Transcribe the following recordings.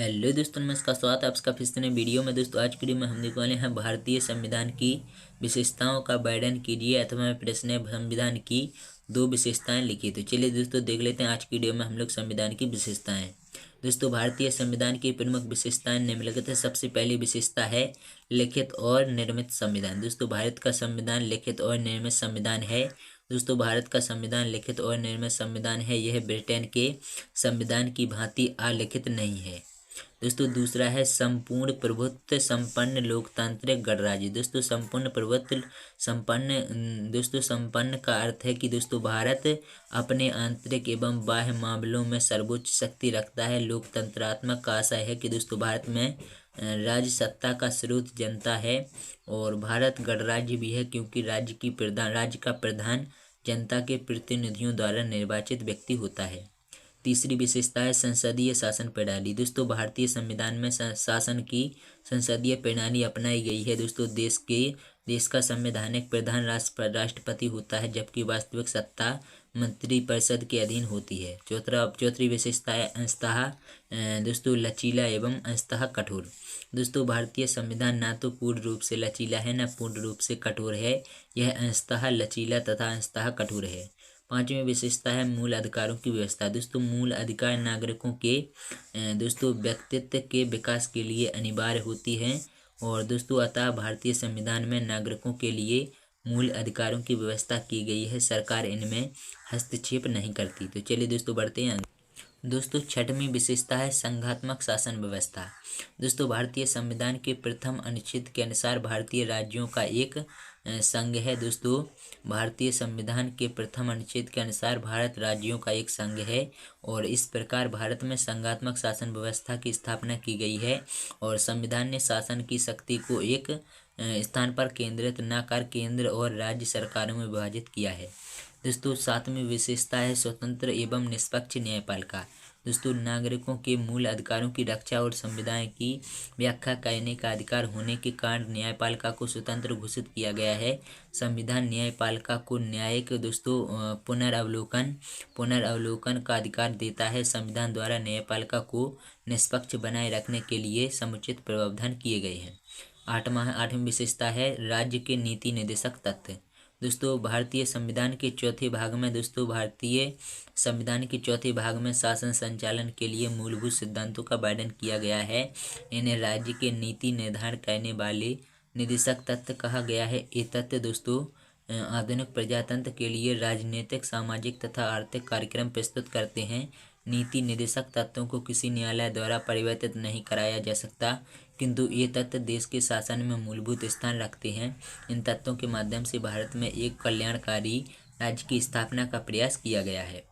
Hello दोस्तों, नमस्कार। स्वागत है आपका फिर से नए वीडियो में। दोस्तों आज की वीडियो में हम देखने वाले हैं भारतीय संविधान की विशेषताओं का वर्णन कीजिए अथवा प्रश्न है संविधान की 2 विशेषताएं लिखी। तो चलिए दोस्तों देख लेते हैं आज की वीडियो में हम लोग संविधान की विशेषताएं। दोस्तों भारतीय संविधान की प्रमुख विशेषताएं निम्नलिखित है। सबसे पहली विशेषता है लिखित और निर्मित संविधान। दोस्तों भारत का संविधान लिखित और निर्मित संविधान है। दोस्तों भारत का संविधान लिखित और निर्मित संविधान है। यह ब्रिटेन के संविधान की भांति अलिखित नहीं है। दोस्तों दूसरा है संपूर्ण प्रभुत्व संपन्न लोकतांत्रिक गणराज्य। दोस्तों संपूर्ण प्रभुत्व संपन्न का अर्थ है कि दोस्तों भारत अपने आंतरिक एवं बाह्य मामलों में सर्वोच्च शक्ति रखता है। लोकतंत्रात्मक का आशय है कि दोस्तों भारत में राज्य सत्ता का स्रोत जनता है और भारत गणराज्य भी है क्योंकि राज्य का प्रधान जनता के प्रतिनिधियों द्वारा निर्वाचित व्यक्ति होता है। तीसरी विशेषता है संसदीय शासन प्रणाली। दोस्तों भारतीय संविधान में शासन की संसदीय प्रणाली अपनाई गई है। दोस्तों देश का संवैधानिक प्रधान राष्ट्रपति होता है जबकि वास्तविक सत्ता मंत्रिपरिषद के अधीन होती है। चौथी विशेषता है अंशतः दोस्तों लचीला एवं अंशतः कठोर। दोस्तों भारतीय संविधान ना तो पूर्ण रूप से लचीला है न पूर्ण रूप से कठोर है। यह अंशतः लचीला तथा अंशतः कठोर है। पांचवी विशेषता है मूल अधिकारों की व्यवस्था। दोस्तों मूल अधिकार नागरिकों के दोस्तों व्यक्तित्व के विकास के लिए अनिवार्य होती है और दोस्तों अतः भारतीय संविधान में नागरिकों के लिए मूल अधिकारों की व्यवस्था की गई है। सरकार इनमें हस्तक्षेप नहीं करती। तो चलिए दोस्तों बढ़ते हैं। दोस्तों छठवीं विशेषता है संघात्मक शासन व्यवस्था। दोस्तों भारतीय संविधान के प्रथम अनुच्छेद के अनुसार भारतीय राज्यों का एक संघ है। दोस्तों भारतीय संविधान के प्रथम अनुच्छेद के अनुसार भारत राज्यों का एक संघ है और इस प्रकार भारत में संघात्मक शासन व्यवस्था की स्थापना की गई है और संविधान ने शासन की शक्ति को एक स्थान पर केंद्रित न कर केंद्र और राज्य सरकारों में विभाजित किया है। दोस्तों सातवीं विशेषता है स्वतंत्र एवं निष्पक्ष न्यायपालिका। दोस्तों नागरिकों के मूल अधिकारों की रक्षा और संविधान की व्याख्या करने का अधिकार होने के कारण न्यायपालिका को स्वतंत्र घोषित किया गया है। संविधान न्यायपालिका को न्यायिक दोस्तों पुनर्वलोकन का अधिकार देता है। संविधान द्वारा न्यायपालिका को निष्पक्ष बनाए रखने के लिए समुचित प्रावधान किए गए हैं। आठवीं विशेषता है राज्य के नीति निर्देशक तत्व। दोस्तों भारतीय संविधान के चौथे भाग में शासन संचालन के लिए मूलभूत सिद्धांतों का वर्णन किया गया है। इन्हें राज्य के नीति निर्धारण करने वाले निर्देशक तत्व कहा गया है। ये तत्व दोस्तों आधुनिक प्रजातंत्र के लिए राजनीतिक सामाजिक तथा आर्थिक कार्यक्रम प्रस्तुत करते हैं। नीति निर्देशक तत्वों को किसी न्यायालय द्वारा परिवर्तित नहीं कराया जा सकता किंतु ये तत्व देश के शासन में मूलभूत स्थान रखते हैं। इन तत्वों के माध्यम से भारत में एक कल्याणकारी राज्य की स्थापना का प्रयास किया गया है।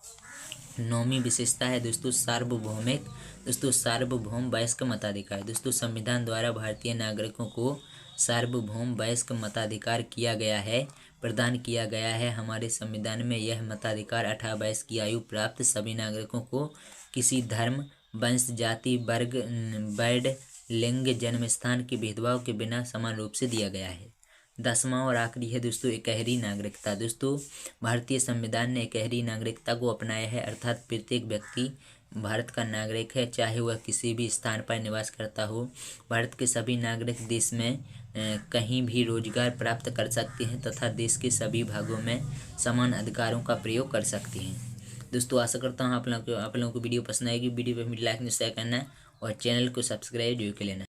नौवीं विशेषता है दोस्तों सार्वभौमिक सार्वभौम वयस्क मताधिकार। दोस्तों संविधान द्वारा भारतीय नागरिकों को सार्वभौम वयस्क मताधिकार प्रदान किया गया है। हमारे संविधान में यह मताधिकार 18 वर्ष की आयु प्राप्त सभी नागरिकों को किसी धर्म वंश जाति वर्ग लिंग जन्म स्थान के भेदभाव के बिना समान रूप से दिया गया है। 10वां और आखिरी है दोस्तों एकहरी नागरिकता। दोस्तों भारतीय संविधान ने एकहरी नागरिकता को अपनाया है अर्थात प्रत्येक व्यक्ति भारत का नागरिक है चाहे वह किसी भी स्थान पर निवास करता हो। भारत के सभी नागरिक देश में कहीं भी रोजगार प्राप्त कर सकते हैं तथा देश के सभी भागों में समान अधिकारों का प्रयोग कर सकते हैं। दोस्तों आशा करता हूँ आप लोगों को वीडियो पसंद आएगी। वीडियो पर लाइक शेयर करना और चैनल को सब्सक्राइब जरूर कर लेना।